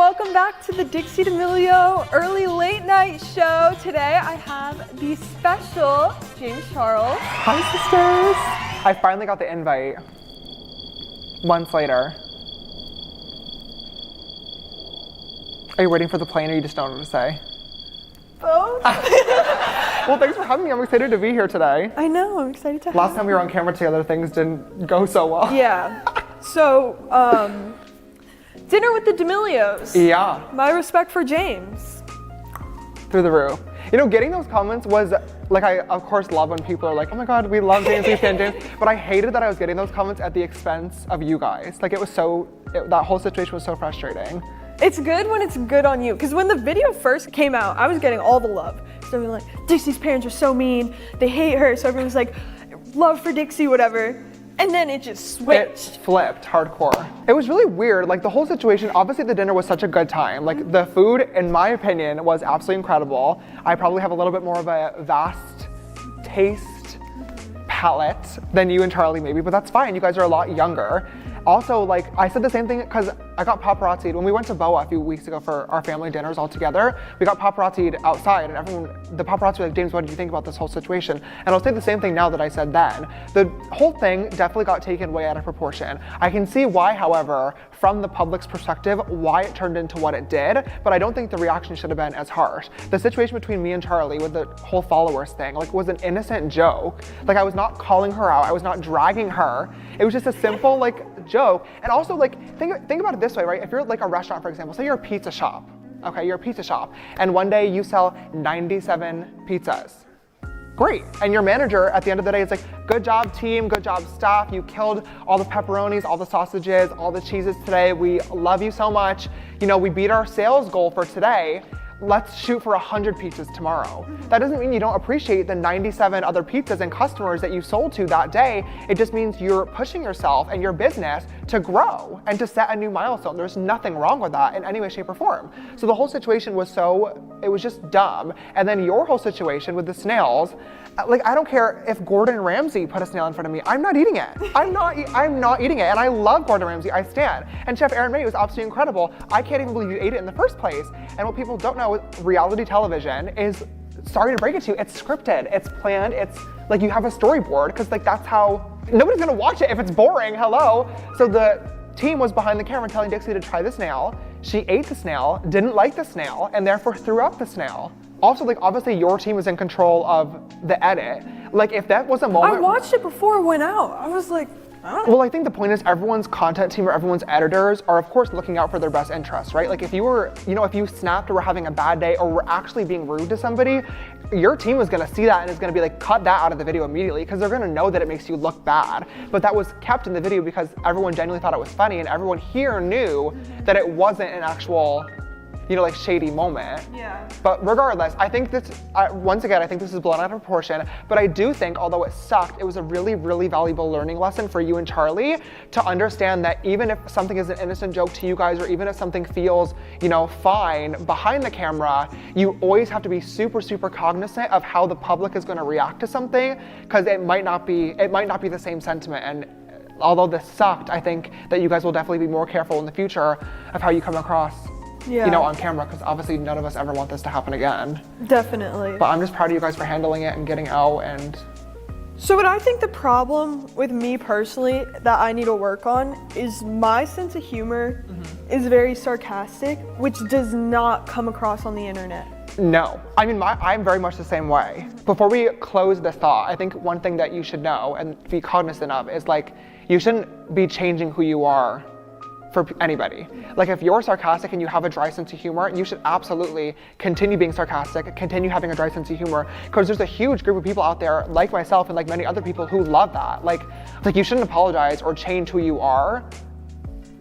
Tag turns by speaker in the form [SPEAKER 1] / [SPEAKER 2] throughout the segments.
[SPEAKER 1] welcome back to the Dixie D'Amelio early late night show. Today I have the special James Charles.
[SPEAKER 2] Hi sisters! I finally got the invite. Months later. Are you waiting for the plane or you just don't know what to say?
[SPEAKER 1] Both.
[SPEAKER 2] Well, thanks for having me. I'm excited to be here today.
[SPEAKER 1] I know, I'm excited to
[SPEAKER 2] Last time we were on camera together, things didn't go so well.
[SPEAKER 1] Yeah. So, dinner with the D'Amelios.
[SPEAKER 2] Yeah.
[SPEAKER 1] My respect for James.
[SPEAKER 2] Through the roof. You know, getting those comments was, like, I of course love when people are like, oh my God, we love James, we stand James. But I hated that I was getting those comments at the expense of you guys. Like, it was that whole situation was so frustrating.
[SPEAKER 1] It's good when it's good on you. Because when the video first came out, I was getting all the love. So everyone was like, Dixie's parents are so mean. They hate her. So everyone was like, love for Dixie, whatever. And then it just switched.
[SPEAKER 2] It flipped hardcore. It was really weird. Like the whole situation, obviously the dinner was such a good time. Like the food, in my opinion, was absolutely incredible. I probably have a little bit more of a vast taste palette than you and Charlie maybe, but that's fine. You guys are a lot younger. Also, like, I said the same thing because I got paparazzi'd when we went to Boa a few weeks ago for our family dinners all together. We got paparazzi'd outside and the paparazzi were like, James, what did you think about this whole situation? And I'll say the same thing now that I said then. The whole thing definitely got taken way out of proportion. I can see why, however, from the public's perspective, why it turned into what it did, but I don't think the reaction should have been as harsh. The situation between me and Charlie with the whole followers thing, like, was an innocent joke. Like, I was not calling her out, I was not dragging her. It was just a simple, like, joke. And also, like, think about it this way, right? If you're like a restaurant, for example, say you're a pizza shop, okay? You're a pizza shop, and one day you sell 97 pizzas. Great. And your manager at the end of the day is like, good job team, good job staff, you killed all the pepperonis, all the sausages, all the cheeses today, we love you so much. You know, we beat our sales goal for today. Let's shoot for 100 pizzas tomorrow. That doesn't mean you don't appreciate the 97 other pizzas and customers that you sold to that day. It just means you're pushing yourself and your business to grow and to set a new milestone. There's nothing wrong with that in any way, shape, or form. So the whole situation was it was just dumb. And then your whole situation with the snails, like, I don't care if Gordon Ramsay put a snail in front of me. I'm not eating it. I'm not eating it. And I love Gordon Ramsay, I stan. And Chef Aaron May was absolutely incredible. I can't even believe you ate it in the first place. And what people don't know is reality television is, sorry to break it to you, it's scripted, it's planned, it's like you have a storyboard, because like that's how, nobody's gonna watch it if it's boring, hello. So the team was behind the camera telling Dixie to try the snail. She ate the snail, didn't like the snail, and therefore threw up the snail. Also, like, obviously your team was in control of the edit. Like, if that was a moment—
[SPEAKER 1] I watched it before it went out. I was like,
[SPEAKER 2] well, I think the point is everyone's content team or everyone's editors are of course looking out for their best interests, right? Like if you were, you know, if you snapped or were having a bad day or were actually being rude to somebody, your team is gonna see that and is gonna be like, cut that out of the video immediately, because they're gonna know that it makes you look bad. But that was kept in the video because everyone genuinely thought it was funny and everyone here knew that it wasn't an actual, you know, like shady moment.
[SPEAKER 1] yeah.
[SPEAKER 2] But regardless, I think this, once again, I think this is blown out of proportion, but I do think, although it sucked, it was a really, really valuable learning lesson for you and Charlie to understand that even if something is an innocent joke to you guys, or even if something feels, you know, fine behind the camera, you always have to be super, super cognizant of how the public is gonna react to something, because it might not be the same sentiment. And although this sucked, I think that you guys will definitely be more careful in the future of how you come across, you know, on camera, because obviously none of us ever want this to happen again.
[SPEAKER 1] Definitely.
[SPEAKER 2] But I'm just proud of you guys for handling it and getting out. And
[SPEAKER 1] so what I think the problem with me personally that I need to work on is my sense of humor is very sarcastic, which does not come across on the internet.
[SPEAKER 2] no, I mean, I'm very much the same way. Before we close this thought, I think one thing that you should know and be cognizant of is, like, you shouldn't be changing who you are for anybody. Like, if you're sarcastic and you have a dry sense of humor, you should absolutely continue being sarcastic, continue having a dry sense of humor, because there's a huge group of people out there, like myself and like many other people, who love that. Like you shouldn't apologize or change who you are.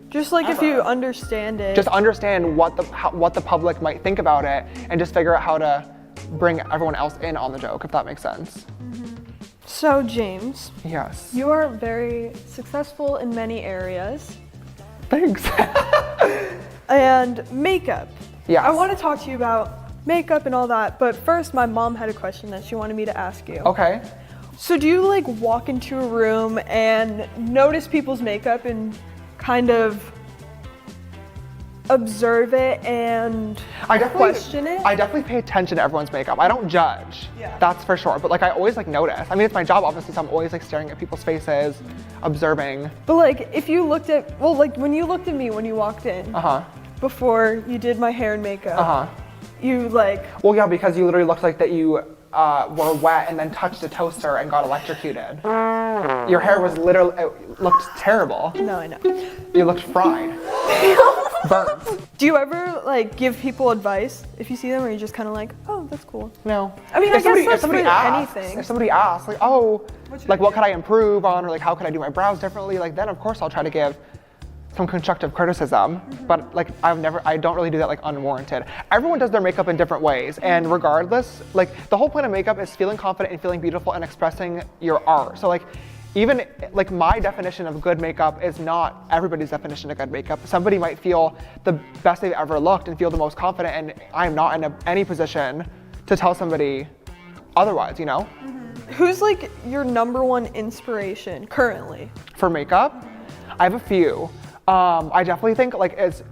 [SPEAKER 1] Just like if you understand it.
[SPEAKER 2] Just understand what the public might think about it, and just figure out how to bring everyone else in on the joke, if that makes sense.
[SPEAKER 1] So James.
[SPEAKER 2] Yes.
[SPEAKER 1] You are very successful in many areas.
[SPEAKER 2] Thanks.
[SPEAKER 1] And makeup.
[SPEAKER 2] Yes.
[SPEAKER 1] I want to talk to you about makeup and all that, but first my mom had a question that she wanted me to ask you.
[SPEAKER 2] Okay.
[SPEAKER 1] So do you like walk into a room and notice people's makeup and kind of observe it and question it?
[SPEAKER 2] I definitely pay attention to everyone's makeup. I don't judge, that's for sure. But like I always like notice. I mean, it's my job obviously, so I'm always like staring at people's faces, observing.
[SPEAKER 1] But like if you looked at, well, like when you looked at me when you walked in, before you did my hair and makeup, you like.
[SPEAKER 2] Well, yeah, because you literally looked like that you were wet and then touched a toaster and got electrocuted. Your hair was literally, it looked terrible.
[SPEAKER 1] No, I know.
[SPEAKER 2] You looked fried. Burnt.
[SPEAKER 1] Do you ever like give people advice if you see them, or you just kind of like, oh, that's cool?
[SPEAKER 2] No.
[SPEAKER 1] I mean, I guess that's for anything.
[SPEAKER 2] If somebody asks, like, oh, like what could I improve on, or like how could I do my brows differently, like then of course I'll try to give some constructive criticism, but like I don't really do that like unwarranted. Everyone does their makeup in different ways, and regardless, like the whole point of makeup is feeling confident and feeling beautiful and expressing your art. So like, even like my definition of good makeup is not everybody's definition of good makeup. Somebody might feel the best they've ever looked and feel the most confident, and I'm not in any position to tell somebody otherwise, you know?
[SPEAKER 1] Who's like your number one inspiration currently?
[SPEAKER 2] For makeup, I have a few. I definitely think like as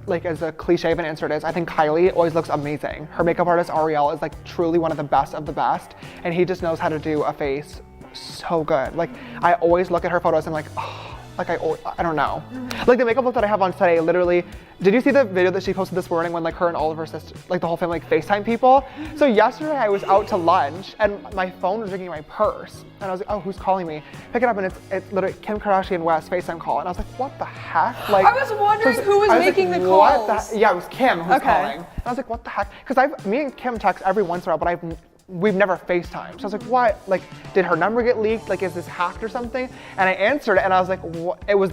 [SPEAKER 2] a cliche of an answer it is, I think Kylie always looks amazing. Her makeup artist Ariel is like truly one of the best of the best, and he just knows how to do a face so good. Like I always look at her photos and like, oh, like I don't know. Like the makeup look that I have on today, literally, did you see the video that she posted this morning when like her and all of her sisters, like the whole family like FaceTime people? So yesterday I was out to lunch and my phone was ringing in my purse, and I was like, oh, who's calling me? Pick it up and it's literally Kim Kardashian West FaceTime call, and I was like, what the heck? Like
[SPEAKER 1] I was wondering who was making the calls.
[SPEAKER 2] Yeah, it was Kim who was calling. And I was like, what the heck? Because me and Kim text every once in a while, but we've never FaceTimed. So I was like, what? Like, did her number get leaked? Like, is this hacked or something? And I answered it and I was like, what? It was.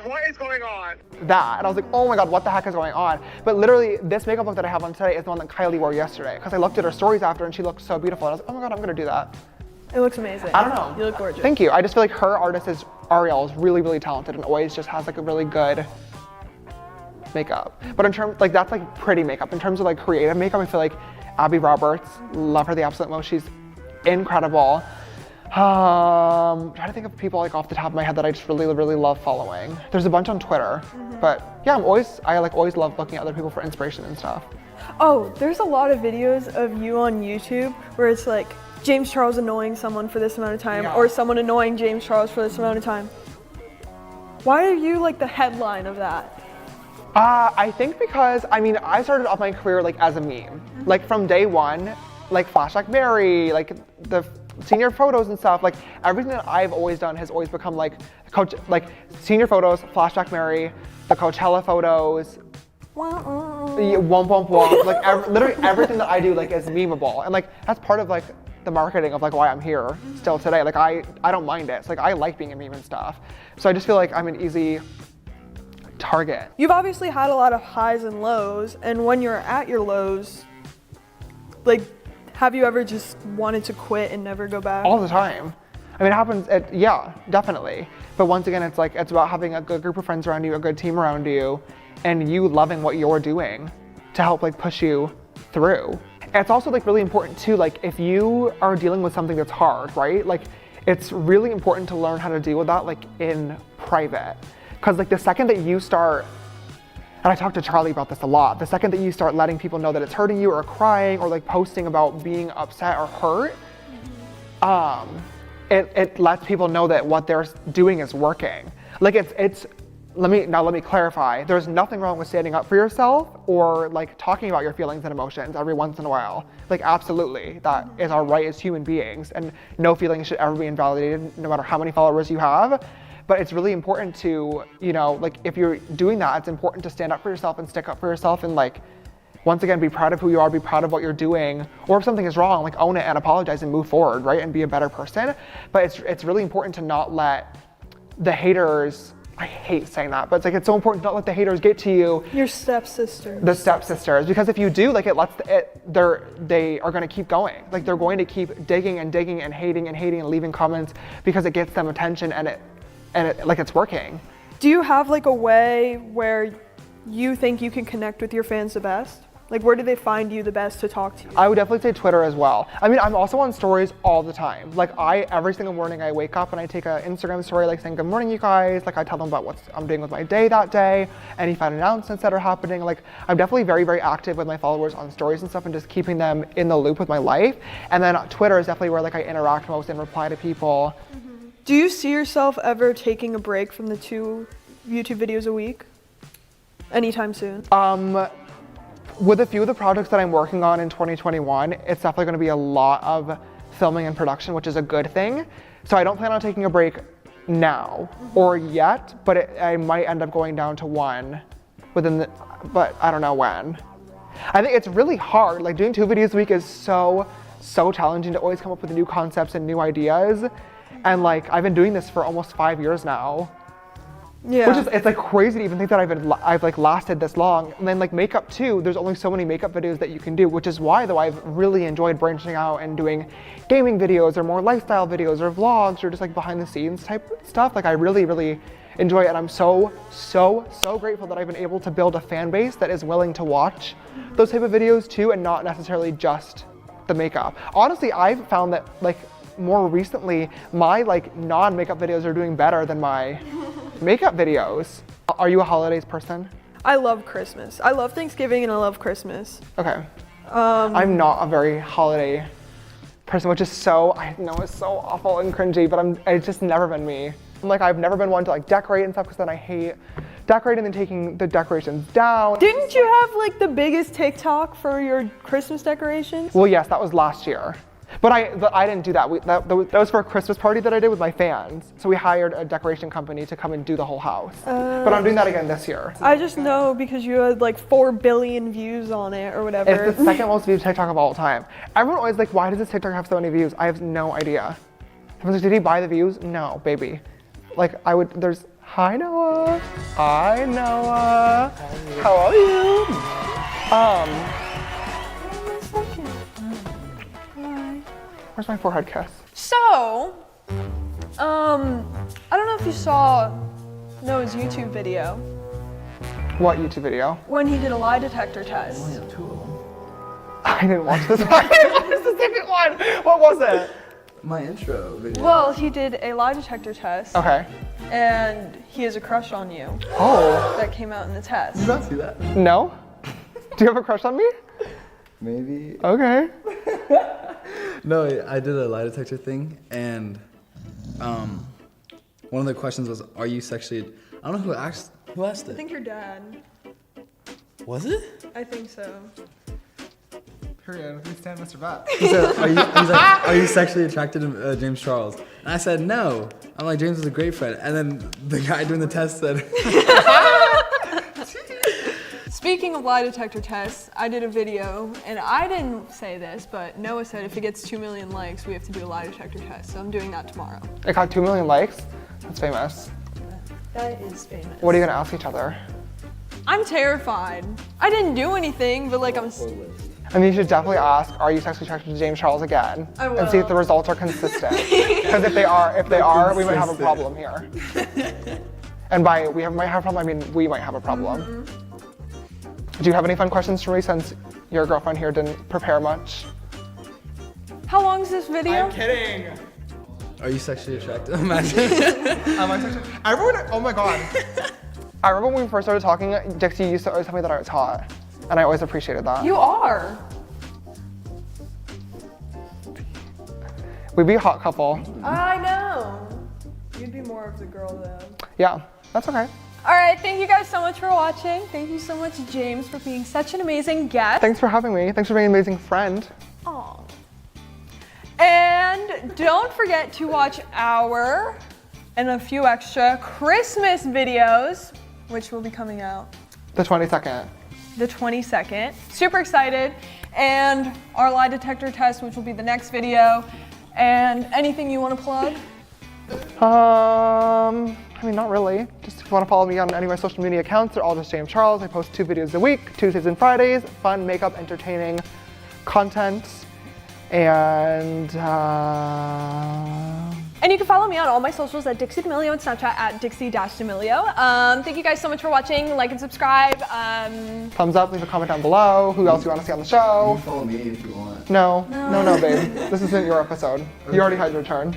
[SPEAKER 2] What is going on? That. And I was like, oh my God, what the heck is going on? But literally, this makeup look that I have on today is the one that Kylie wore yesterday. Because I looked at her stories after and she looked so beautiful. And I was like, oh my God, I'm gonna do that.
[SPEAKER 1] It looks amazing.
[SPEAKER 2] I don't know.
[SPEAKER 1] You look gorgeous.
[SPEAKER 2] Thank you. I just feel like her artist Ariel is really, really talented and always just has like a really good makeup. But in terms, like that's like pretty makeup. In terms of like creative makeup, I feel like Abby Roberts, love her the absolute most. She's incredible. Trying to think of people like off the top of my head that I just really, really love following. There's a bunch on Twitter, but yeah, I always love looking at other people for inspiration and stuff.
[SPEAKER 1] Oh, there's a lot of videos of you on YouTube where it's like James Charles annoying someone for this amount of time, or someone annoying James Charles for this amount of time. Why are you like the headline of that?
[SPEAKER 2] I think because, I mean, I started off my career like as a meme. Like from day one, like Flashback Mary, like the senior photos and stuff, like everything that I've always done has always become like senior photos, Flashback Mary, the Coachella photos, womp womp womp, like literally everything that I do like is memeable. And like that's part of like the marketing of like why I'm here still today. Like I don't mind it. It's like I like being a meme and stuff. So I just feel like I'm an easy target.
[SPEAKER 1] You've obviously had a lot of highs and lows, and when you're at your lows, like, have you ever just wanted to quit and never go back?
[SPEAKER 2] All the time. I mean, it happens, yeah, definitely. But once again, it's about having a good group of friends around you, a good team around you, and you loving what you're doing to help like push you through. And it's also like really important too, like if you are dealing with something that's hard, right? Like it's really important to learn how to deal with that like in private. Because like the second that you start, and I talk to Charlie about this a lot, the second that you start letting people know that it's hurting you or crying or like posting about being upset or hurt, it lets people know that what they're doing is working. Like let me clarify. There's nothing wrong with standing up for yourself or like talking about your feelings and emotions every once in a while. Like absolutely, that is our right as human beings, and no feeling should ever be invalidated no matter how many followers you have. But it's really important to, you know, like if you're doing that, it's important to stand up for yourself and stick up for yourself and like, once again, be proud of who you are, be proud of what you're doing, or if something is wrong, like own it and apologize and move forward, right? And be a better person. But it's really important to not let the haters, I hate saying that, but it's like, it's so important to not let the haters get to you.
[SPEAKER 1] Your stepsisters.
[SPEAKER 2] The stepsisters, because if you do, like they are gonna keep going. Like they're going to keep digging and digging and hating and leaving comments because it gets them attention and it's working.
[SPEAKER 1] Do you have like a way where you think you can connect with your fans the best? Like, where do they find you the best to talk to you?
[SPEAKER 2] I would definitely say Twitter as well. I mean, I'm also on stories all the time. Like every single morning I wake up and I take an Instagram story like saying, good morning, you guys. Like I tell them about what I'm doing with my day that day, any fun announcements that are happening. Like I'm definitely very, very active with my followers on stories and stuff and just keeping them in the loop with my life. And then Twitter is definitely where like I interact most and reply to people.
[SPEAKER 1] Do you see yourself ever taking a break from the 2 YouTube videos a week? Anytime soon?
[SPEAKER 2] With a few of the projects that I'm working on in 2021, it's definitely going to be a lot of filming and production, which is a good thing. So I don't plan on taking a break now or yet, but I might end up going down to 1 but I don't know when. I think it's really hard. Like doing 2 videos a week is so challenging to always come up with new concepts and new ideas. And like I've been doing this for almost 5 years now.
[SPEAKER 1] Yeah.
[SPEAKER 2] Which is, it's like crazy to even think that I've like lasted this long. And then like makeup too, there's only so many makeup videos that you can do, which is why though I've really enjoyed branching out and doing gaming videos or more lifestyle videos or vlogs or just like behind the scenes type stuff. Like I really enjoy it, and I'm so grateful that I've been able to build a fan base that is willing to watch those type of videos too, and not necessarily just the makeup. Honestly, I've found that like more recently, my like non-makeup videos are doing better than my makeup videos. Are you a holidays person?
[SPEAKER 1] I love Christmas. I love Thanksgiving and I love Christmas.
[SPEAKER 2] Okay. I'm not a very holiday person, which is I know it's so awful and cringy, but it's just never been me. Like I've never been one to like decorate and stuff because then I hate decorating and then taking the decorations down.
[SPEAKER 1] Didn't you have like the biggest TikTok for your Christmas decorations?
[SPEAKER 2] Well, yes, that was last year. But I didn't do that. That was for a Christmas party that I did with my fans. So we hired a decoration company to come and do the whole house. But I'm doing that again this year.
[SPEAKER 1] I just know because you had like 4 billion views on it or whatever.
[SPEAKER 2] It's the second most viewed TikTok of all time. Everyone always like, why does this TikTok have so many views? I have no idea. Everyone's like, did he buy the views? No, baby. Like hi Noah. Hi Noah. How are you? Where's my forehead kiss?
[SPEAKER 1] So, I don't know if you saw Noah's YouTube video.
[SPEAKER 2] What YouTube video?
[SPEAKER 1] When he did a lie detector test.
[SPEAKER 3] I only have 2 of them.
[SPEAKER 2] I didn't watch this one. I didn't watch the second one. What was it?
[SPEAKER 3] My intro video.
[SPEAKER 1] Well, he did a lie detector test.
[SPEAKER 2] Okay.
[SPEAKER 1] And he has a crush on you.
[SPEAKER 2] Oh.
[SPEAKER 1] That came out in the test.
[SPEAKER 3] Did you not see that?
[SPEAKER 2] No? Do you have a crush on me?
[SPEAKER 3] Maybe.
[SPEAKER 2] Okay.
[SPEAKER 3] No, I did a lie detector thing, and one of the questions was, "Are you sexually?" I don't know who asked
[SPEAKER 1] I
[SPEAKER 3] it.
[SPEAKER 1] think your dad.
[SPEAKER 3] Was it?
[SPEAKER 1] I think so.
[SPEAKER 2] Period. Please stand, Mr. Bat.
[SPEAKER 3] He said, he's like, "Are you sexually attracted to James Charles?" And I said, "No." I'm like, James was a great friend, and then the guy doing the test said.
[SPEAKER 1] Speaking of lie detector tests, I did a video, and I didn't say this, but Noah said if it gets 2 million likes, we have to do a lie detector test, so I'm doing that tomorrow.
[SPEAKER 2] It got 2 million likes. That's famous.
[SPEAKER 1] That is famous.
[SPEAKER 2] What are you gonna ask each other?
[SPEAKER 1] I'm terrified. I didn't do anything, but like I'm...
[SPEAKER 2] I mean, you should definitely ask, are you sexually attracted to James Charles again?
[SPEAKER 1] I will.
[SPEAKER 2] And see if the results are consistent. Because if they are, we might have a problem here. And by might have a problem, I mean we might have a problem.
[SPEAKER 1] Mm-hmm.
[SPEAKER 2] Do you have any fun questions for me since your girlfriend here didn't prepare much?
[SPEAKER 1] How long is this video?
[SPEAKER 2] I'm kidding.
[SPEAKER 3] Are you sexually attracted? Imagine.
[SPEAKER 2] Am I sexually? Everyone, oh my god. I remember when we first started talking, Dixie used to always tell me that I was hot. And I always appreciated that.
[SPEAKER 1] You are.
[SPEAKER 2] We'd be a hot couple.
[SPEAKER 1] I know. You'd be more of the girl though.
[SPEAKER 2] Yeah, that's okay.
[SPEAKER 1] All right, thank you guys so much for watching. Thank you so much, James, for being such an amazing guest.
[SPEAKER 2] Thanks for having me. Thanks for being an amazing friend.
[SPEAKER 1] Aw. And don't forget to watch our and a few extra Christmas videos, which will be coming out
[SPEAKER 2] The 22nd.
[SPEAKER 1] the 22nd. Super excited. And our lie detector test, which will be the next video. And anything you want to plug?
[SPEAKER 2] I mean, not really. Just if you want to follow me on any of my social media accounts, they're all just James Charles. I post 2 videos a week, Tuesdays and Fridays. Fun, makeup, entertaining content. And
[SPEAKER 1] And you can follow me on all my socials at Dixie D'Amelio and Snapchat at Dixie-D'Amelio. Thank you guys so much for watching. Like and subscribe.
[SPEAKER 2] Thumbs up, leave a comment down below. Who else you want to see on the show?
[SPEAKER 3] You can follow me if you want.
[SPEAKER 2] No, babe. This isn't your episode. You already had your turn.